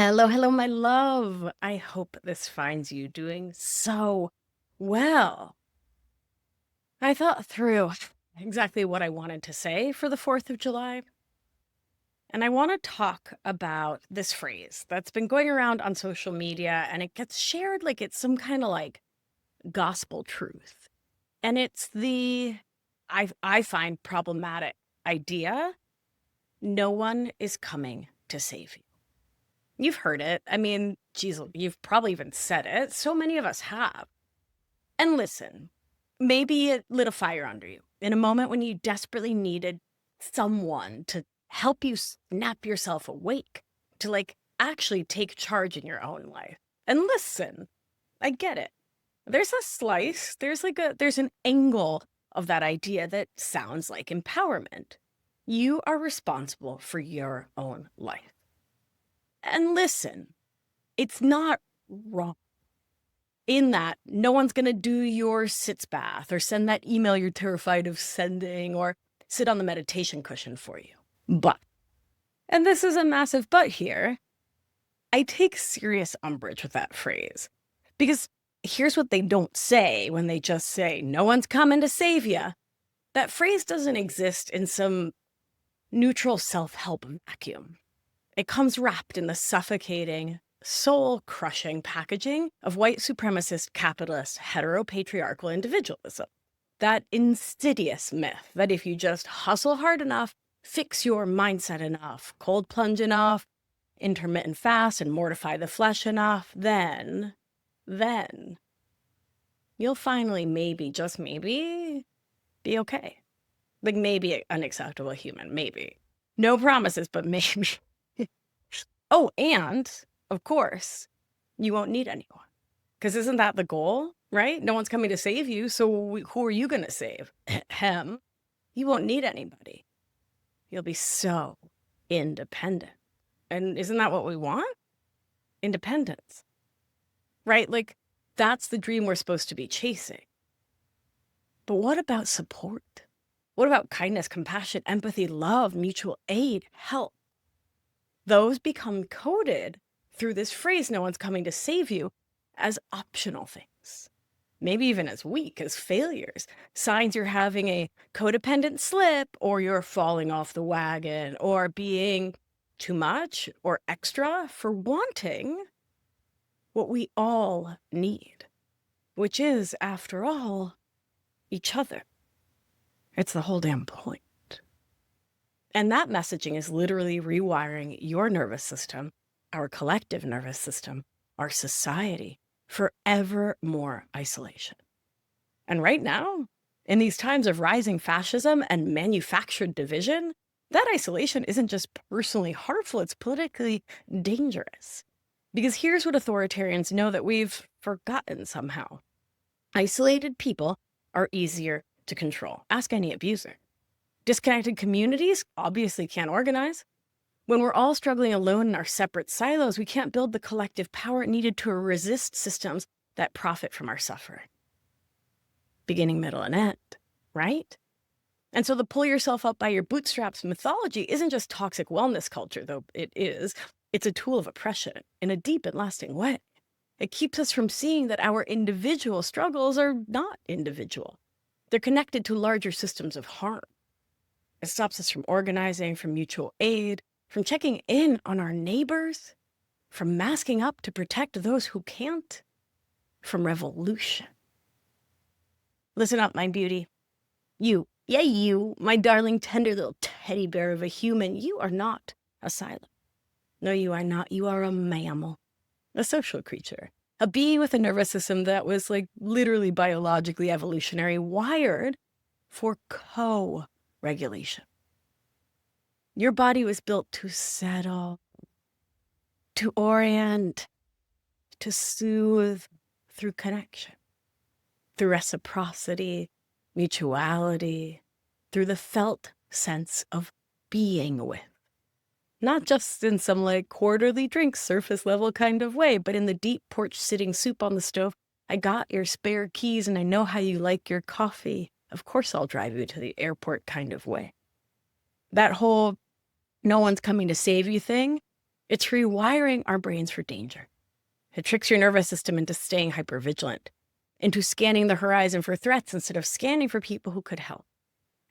Hello, hello, my love. I hope this finds you doing so well. I thought through exactly what I wanted to say for the 4th of July, and I want to talk about this phrase that's been going around on social media, and it gets shared like it's some kind of like gospel truth. And it's I find problematic idea, no one is coming to save you. You've heard it. I mean, geez, you've probably even said it. So many of us have. And listen, maybe it lit a fire under you in a moment when you desperately needed someone to help you snap yourself awake, to like actually take charge in your own life. And listen, I get it. There's a slice, there's an angle of that idea that sounds like empowerment. You are responsible for your own life. And listen, it's not wrong in that no one's going to do your sitz bath or send that email you're terrified of sending or sit on the meditation cushion for you. But, and this is a massive but here, I take serious umbrage with that phrase. Because here's what they don't say when they just say, no one's coming to save you. That phrase doesn't exist in some neutral self-help vacuum. It comes wrapped in the suffocating, soul-crushing packaging of white supremacist, capitalist, heteropatriarchal individualism. That insidious myth that if you just hustle hard enough, fix your mindset enough, cold plunge enough, intermittent fast and mortify the flesh enough, then you'll finally maybe, just maybe, be okay. Like maybe an acceptable human, maybe. No promises, but maybe. Oh, and of course, you won't need anyone. Because isn't that the goal, right? No one's coming to save you, so who are you going to save? Him. You won't need anybody. You'll be so independent. And isn't that what we want? Independence. Right? Like, that's the dream we're supposed to be chasing. But what about support? What about kindness, compassion, empathy, love, mutual aid, help? Those become coded through this phrase, no one's coming to save you, as optional things. Maybe even as weak, as failures, signs you're having a codependent slip, or you're falling off the wagon, or being too much or extra for wanting what we all need, which is, after all, each other. It's the whole damn point. And that messaging is literally rewiring your nervous system, our collective nervous system, our society, for ever more isolation. And right now, in these times of rising fascism and manufactured division, that isolation isn't just personally harmful, it's politically dangerous. Because here's what authoritarians know that we've forgotten somehow. Isolated people are easier to control. Ask any abuser. Disconnected communities obviously can't organize. When we're all struggling alone in our separate silos, we can't build the collective power needed to resist systems that profit from our suffering. Beginning, middle, and end, right? And so the pull yourself up by your bootstraps mythology isn't just toxic wellness culture, though it is. It's a tool of oppression in a deep and lasting way. It keeps us from seeing that our individual struggles are not individual. They're connected to larger systems of harm. It stops us from organizing, from mutual aid, from checking in on our neighbors, from masking up to protect those who can't, from revolution. Listen up, my beauty. You, my darling, tender little teddy bear of a human, you are not a silo. No, you are not. You are a mammal, a social creature, a being with a nervous system that was like literally biologically evolutionary wired for co-regulation. Your body was built to settle, to orient, to soothe through connection, through reciprocity, mutuality, through the felt sense of being with. Not just in some like quarterly drink surface level kind of way, but in the deep porch sitting soup on the stove. I got your spare keys and I know how you like your coffee. Of course I'll drive you to the airport kind of way. That whole no one's coming to save you thing It's rewiring our brains for danger. It tricks your nervous system into staying hypervigilant, into scanning the horizon for threats instead of scanning for people who could help.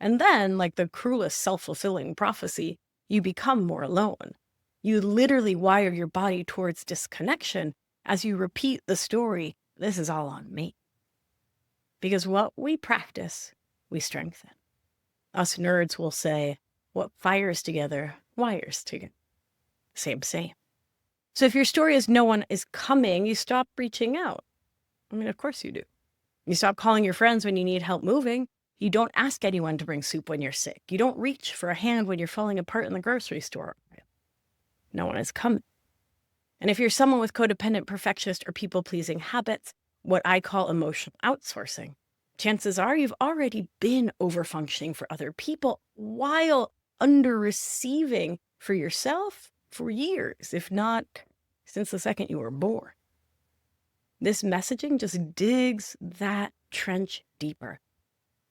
And then, like the cruelest self-fulfilling prophecy, you become more alone. You literally wire your body towards disconnection as you repeat the story, this is all on me. Because what we practice, we strengthen. Us nerds will say, what fires together, wires together. Same. So if your story is no one is coming, you stop reaching out. I mean, of course you do. You stop calling your friends when you need help moving. You don't ask anyone to bring soup when you're sick. You don't reach for a hand when you're falling apart in the grocery store. No one is coming. And if you're someone with codependent, perfectionist, or people-pleasing habits, what I call emotional outsourcing, chances are you've already been overfunctioning for other people while under-receiving for yourself for years, if not since the second you were born. This messaging just digs that trench deeper.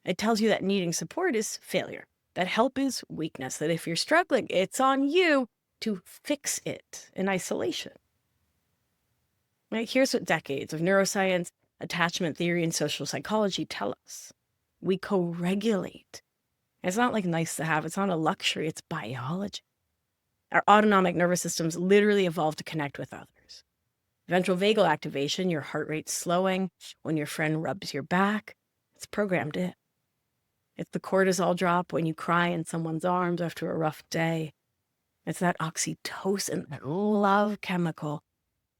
It tells you that needing support is failure, that help is weakness, that if you're struggling, it's on you to fix it in isolation. Right? Here's what decades of neuroscience, attachment theory, and social psychology tell us. We co-regulate. It's not like nice to have. It's not a luxury. It's biology. Our autonomic nervous systems literally evolved to connect with others. Ventral vagal activation, your heart rate slowing when your friend rubs your back, it's programmed in. It's the cortisol drop when you cry in someone's arms after a rough day. It's that oxytocin, that love chemical,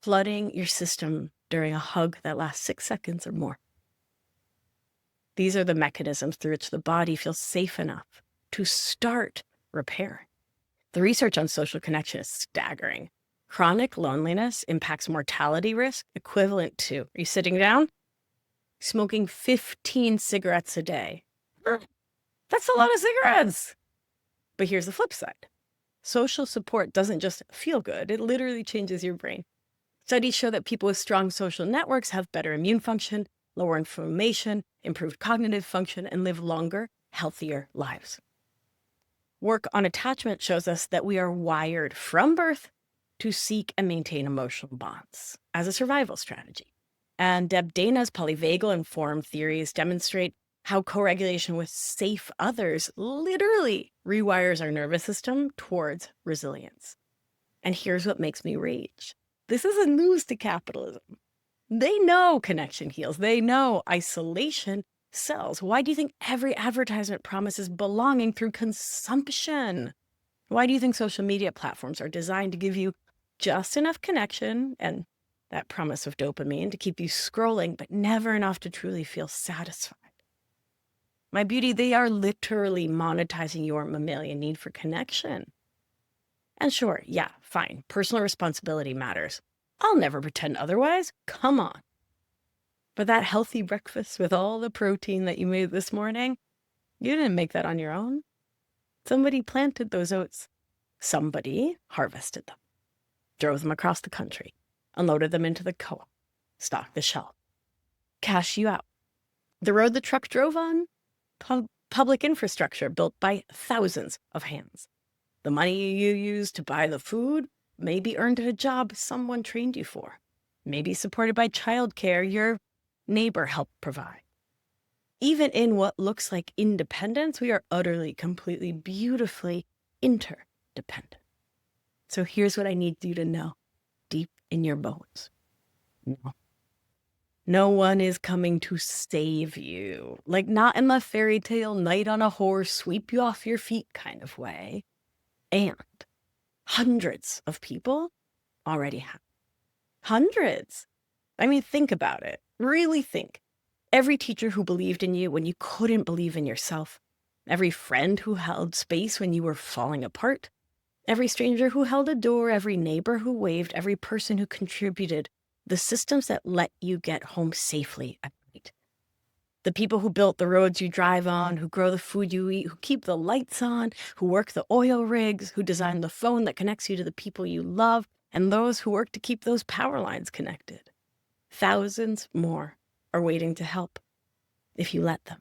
flooding your system during a hug that lasts 6 seconds or more. These are the mechanisms through which the body feels safe enough to start repairing. The research on social connection is staggering. Chronic loneliness impacts mortality risk equivalent to, are you sitting down? Smoking 15 cigarettes a day. That's a lot of cigarettes. But here's the flip side. Social support doesn't just feel good, it literally changes your brain. Studies show that people with strong social networks have better immune function, lower inflammation, improved cognitive function, and live longer, healthier lives. Work on attachment shows us that we are wired from birth to seek and maintain emotional bonds as a survival strategy. And Deb Dana's polyvagal informed theories demonstrate how co-regulation with safe others literally rewires our nervous system towards resilience. And here's what makes me rage. This isn't news to capitalism. They know connection heals. They know isolation sells. Why do you think every advertisement promises belonging through consumption? Why do you think social media platforms are designed to give you just enough connection and that promise of dopamine to keep you scrolling, but never enough to truly feel satisfied? My beauty, they are literally monetizing your mammalian need for connection. And sure, yeah, fine, personal responsibility matters. I'll never pretend otherwise. Come on. But that healthy breakfast with all the protein that you made this morning, you didn't make that on your own. Somebody planted those oats. Somebody harvested them, drove them across the country, unloaded them into the co-op, stocked the shelf, cashed you out. The road the truck drove on, public infrastructure built by thousands of hands. The money you used to buy the food may be earned at a job someone trained you for, maybe supported by childcare your neighbor helped provide. Even in what looks like independence, we are utterly, completely, beautifully interdependent. So here's what I need you to know deep in your bones. No one is coming to save you, like not in the fairy tale knight on a horse, sweep you off your feet kind of way. And hundreds of people already have. Hundreds. I mean, think about it. Really think. Every teacher who believed in you when you couldn't believe in yourself. Every friend who held space when you were falling apart. Every stranger who held a door. Every neighbor who waved. Every person who contributed. The systems that let you get home safely at night. The people who built the roads you drive on, who grow the food you eat, who keep the lights on, who work the oil rigs, who design the phone that connects you to the people you love, and those who work to keep those power lines connected. Thousands more are waiting to help if you let them.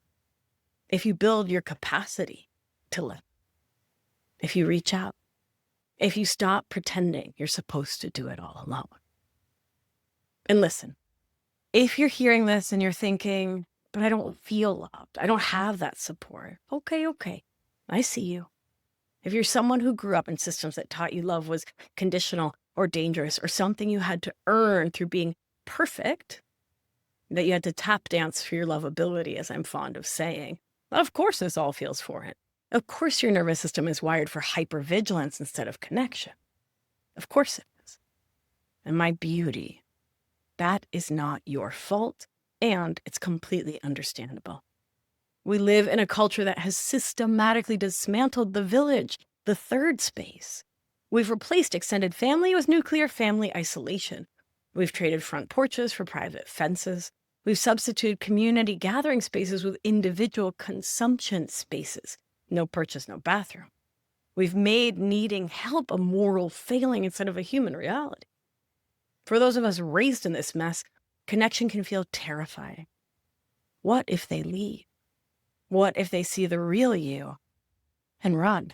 If you build your capacity to live. If you reach out. if you stop pretending you're supposed to do it all alone. And listen, if you're hearing this and you're thinking, but I don't feel loved, I don't have that support. Okay. I see you. If you're someone who grew up in systems that taught you love was conditional or dangerous or something you had to earn through being perfect, that you had to tap dance for your lovability, as I'm fond of saying, of course this all feels foreign. Of course your nervous system is wired for hypervigilance instead of connection. Of course it is. And my beauty, that is not your fault, and it's completely understandable. We live in a culture that has systematically dismantled the village, the third space. We've replaced extended family with nuclear family isolation. We've traded front porches for private fences. We've substituted community gathering spaces with individual consumption spaces. No purchase, no bathroom. We've made needing help a moral failing instead of a human reality. For those of us raised in this mess, connection can feel terrifying. What if they leave? What if they see the real you and run?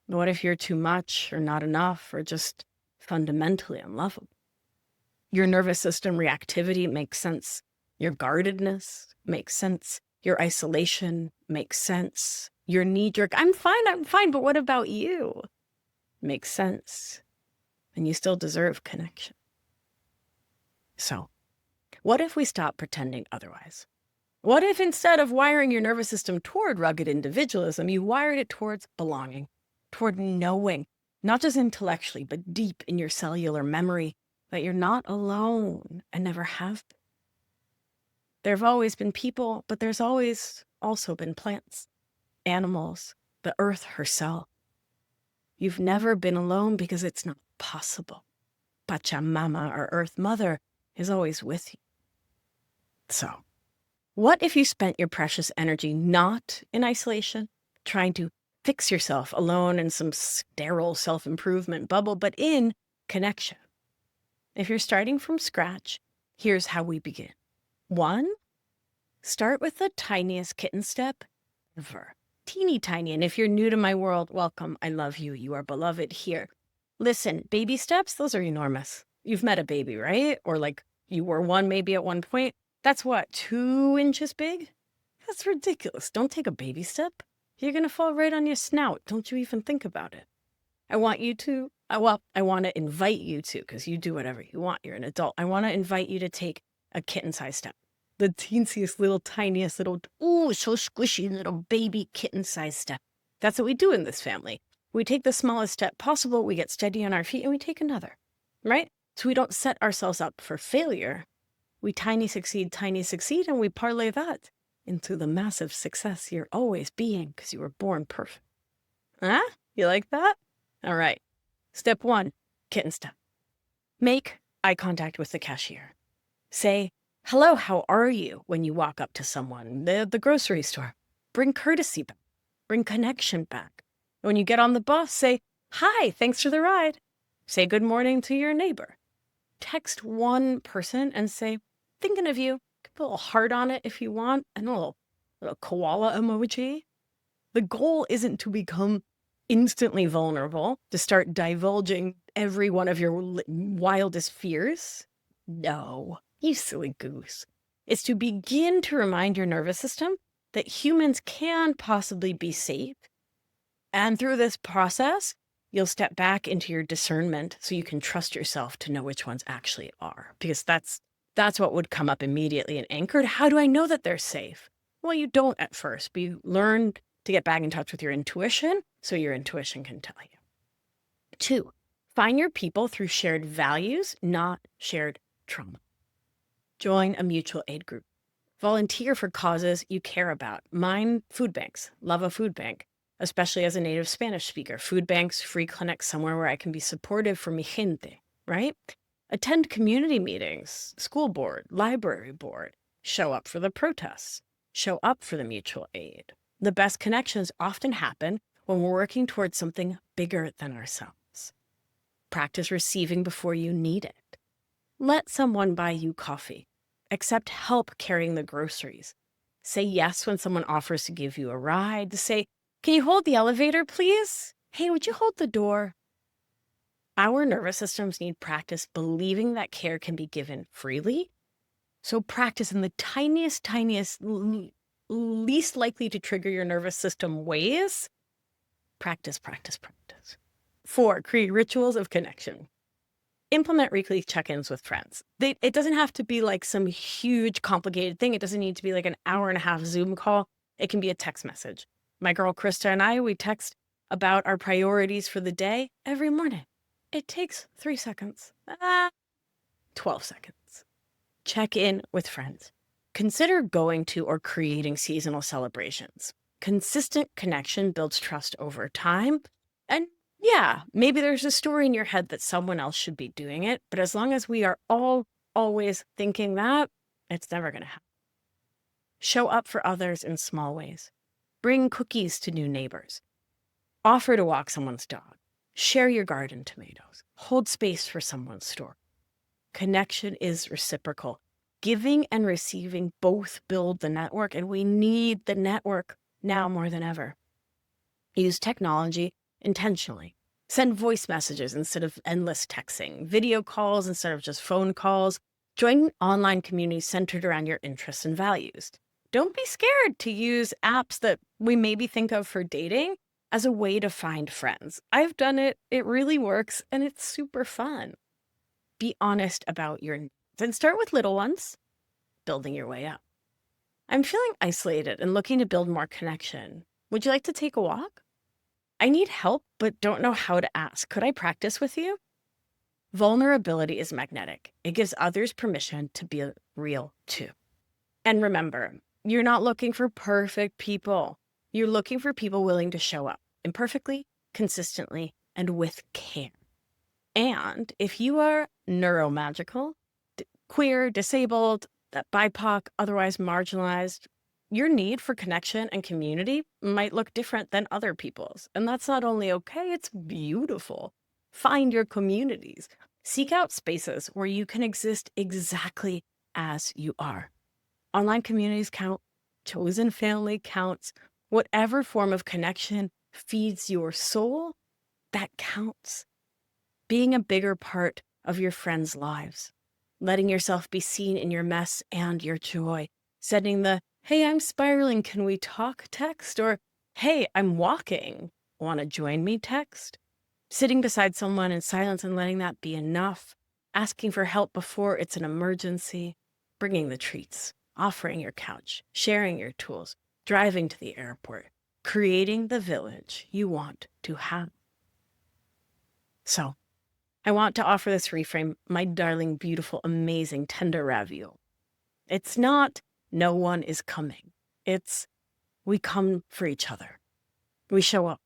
What if you're too much or not enough or just fundamentally unlovable? Your nervous system reactivity makes sense. Your guardedness makes sense. Your isolation makes sense. Your knee-jerk, I'm fine, but what about you? Makes sense. And you still deserve connection. So, what if we stop pretending otherwise? What if instead of wiring your nervous system toward rugged individualism, you wired it towards belonging, toward knowing, not just intellectually, but deep in your cellular memory, that you're not alone and never have been. There have always been people, but there's always also been plants, animals, the earth herself. You've never been alone because it's not possible. Pachamama, our earth mother, is always with you. So, what if you spent your precious energy not in isolation, trying to fix yourself alone in some sterile self-improvement bubble, but in connection? If you're starting from scratch, here's how we begin. 1, start with the tiniest kitten step ever. Teeny tiny. And if you're new to my world, welcome. I love you. You are beloved here. Listen, baby steps, those are enormous. You've met a baby, right? Or like you were one maybe at one point. That's what, 2 inches big? That's ridiculous. Don't take a baby step. You're going to fall right on your snout. Don't you even think about it. I want you to, I want to invite you to, because you do whatever you want. You're an adult. I want to invite you to take a kitten-sized step. The teensiest little, tiniest little, ooh, so squishy little baby kitten-sized step. That's what we do in this family. We take the smallest step possible, we get steady on our feet, and we take another, right? So we don't set ourselves up for failure. We tiny succeed, and we parlay that into the massive success you're always being because you were born perfect. Huh? You like that? All right. Step 1, kitten step. Make eye contact with the cashier. Say, hello, how are you when you walk up to someone, the grocery store. Bring courtesy back. Bring connection back. When you get on the bus, say, hi, thanks for the ride. Say good morning to your neighbor. Text one person and say, thinking of you. Put a little heart on it if you want, and a little koala emoji. The goal isn't to become instantly vulnerable, to start divulging every one of your wildest fears. No, you silly goose. It's to begin to remind your nervous system that humans can possibly be safe. And through this process, you'll step back into your discernment so you can trust yourself to know which ones actually are. Because that's what would come up immediately and anchored. How do I know that they're safe? Well, you don't at first, but you learn to get back in touch with your intuition so your intuition can tell you. 2, find your people through shared values, not shared trauma. Join a mutual aid group. Volunteer for causes you care about. Mine, food banks. Love a food bank, especially as a native Spanish speaker. Food banks, free clinics, somewhere where I can be supportive for mi gente, right? Attend community meetings, school board, library board. Show up for the protests. Show up for the mutual aid. The best connections often happen when we're working towards something bigger than ourselves. Practice receiving before you need it. Let someone buy you coffee. Accept help carrying the groceries. Say yes when someone offers to give you a ride. Say, can you hold the elevator, please? Hey, would you hold the door? Our nervous systems need practice believing that care can be given freely. So practice in the tiniest, least likely to trigger your nervous system ways. Practice, practice, practice. 4, create rituals of connection. Implement weekly check-ins with friends. It doesn't have to be like some huge, complicated thing. It doesn't need to be like an hour-and-a-half Zoom call. It can be a text message. My girl Krista and I, we text about our priorities for the day every morning. It takes 3 seconds. 12 seconds. Check in with friends. Consider going to or creating seasonal celebrations. Consistent connection builds trust over time. And yeah, maybe there's a story in your head that someone else should be doing it, but as long as we are all always thinking that, it's never going to happen. Show up for others in small ways. Bring cookies to new neighbors. Offer to walk someone's dog. Share your garden tomatoes. Hold space for someone's story. Connection is reciprocal. Giving and receiving both build the network, and we need the network now more than ever. Use technology intentionally. Send voice messages instead of endless texting, video calls instead of just phone calls. Join online communities centered around your interests and values. Don't be scared to use apps that we maybe think of for dating as a way to find friends. I've done it. It really works, and it's super fun. Be honest about your needs and start with little ones, building your way up. I'm feeling isolated and looking to build more connection. Would you like to take a walk? I need help, but don't know how to ask. Could I practice with you? Vulnerability is magnetic. It gives others permission to be real too. And remember, you're not looking for perfect people. You're looking for people willing to show up imperfectly, consistently, and with care. And if you are neuromagical, queer, disabled, BIPOC, otherwise marginalized, your need for connection and community might look different than other people's. And that's not only okay, it's beautiful. Find your communities. Seek out spaces where you can exist exactly as you are. Online communities count. Chosen family counts. Whatever form of connection feeds your soul, that counts. Being a bigger part of your friends' lives. Letting yourself be seen in your mess and your joy. Sending the, hey, I'm spiraling, can we talk text? Or, hey, I'm walking, want to join me text? Sitting beside someone in silence and letting that be enough. Asking for help before it's an emergency. Bringing the treats. Offering your couch. Sharing your tools. Driving to the airport. Creating the village you want to have. So, I want to offer this reframe, my darling, beautiful, amazing, tender ravioli. It's not, no one is coming. It's, we come for each other. We show up.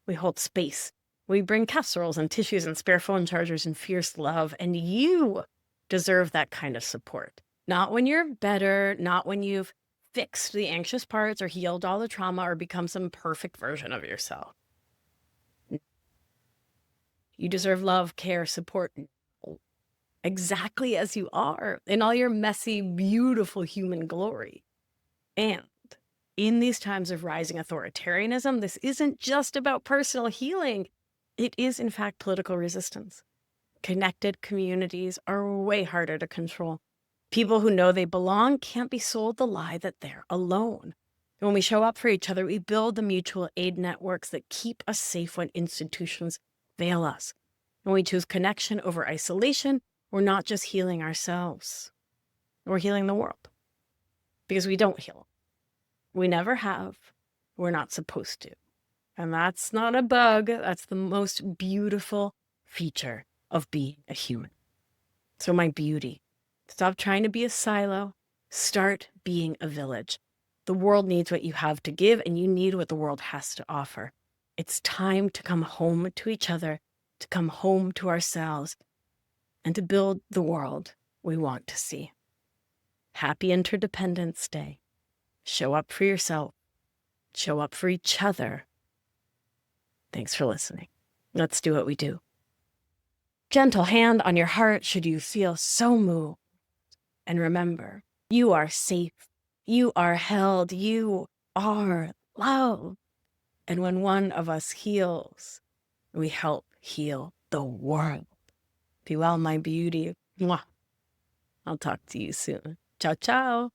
We hold space. We bring casseroles and tissues and spare phone chargers and fierce love. And you deserve that kind of support. Not when you're better, not when you've fixed the anxious parts or healed all the trauma or become some perfect version of yourself. You deserve love, care, support, exactly as you are in all your messy, beautiful human glory. And in these times of rising authoritarianism, this isn't just about personal healing. It is, in fact, political resistance. Connected communities are way harder to control. People who know they belong can't be sold the lie that they're alone. When we show up for each other, we build the mutual aid networks that keep us safe when institutions fail us. When we choose connection over isolation, we're not just healing ourselves. We're healing the world. Because we don't heal. We never have. We're not supposed to. And that's not a bug. That's the most beautiful feature of being a human. So my beauty, stop trying to be a silo. Start being a village. The world needs what you have to give, and you need what the world has to offer. It's time to come home to each other, to come home to ourselves, and to build the world we want to see. Happy Interdependence Day. Show up for yourself. Show up for each other. Thanks for listening. Let's do what we do. Gentle hand on your heart should you feel so moved. And remember, you are safe. You are held. You are loved. And when one of us heals, we help heal the world. Be well, my beauty. Mwah. I'll talk to you soon. Ciao, ciao.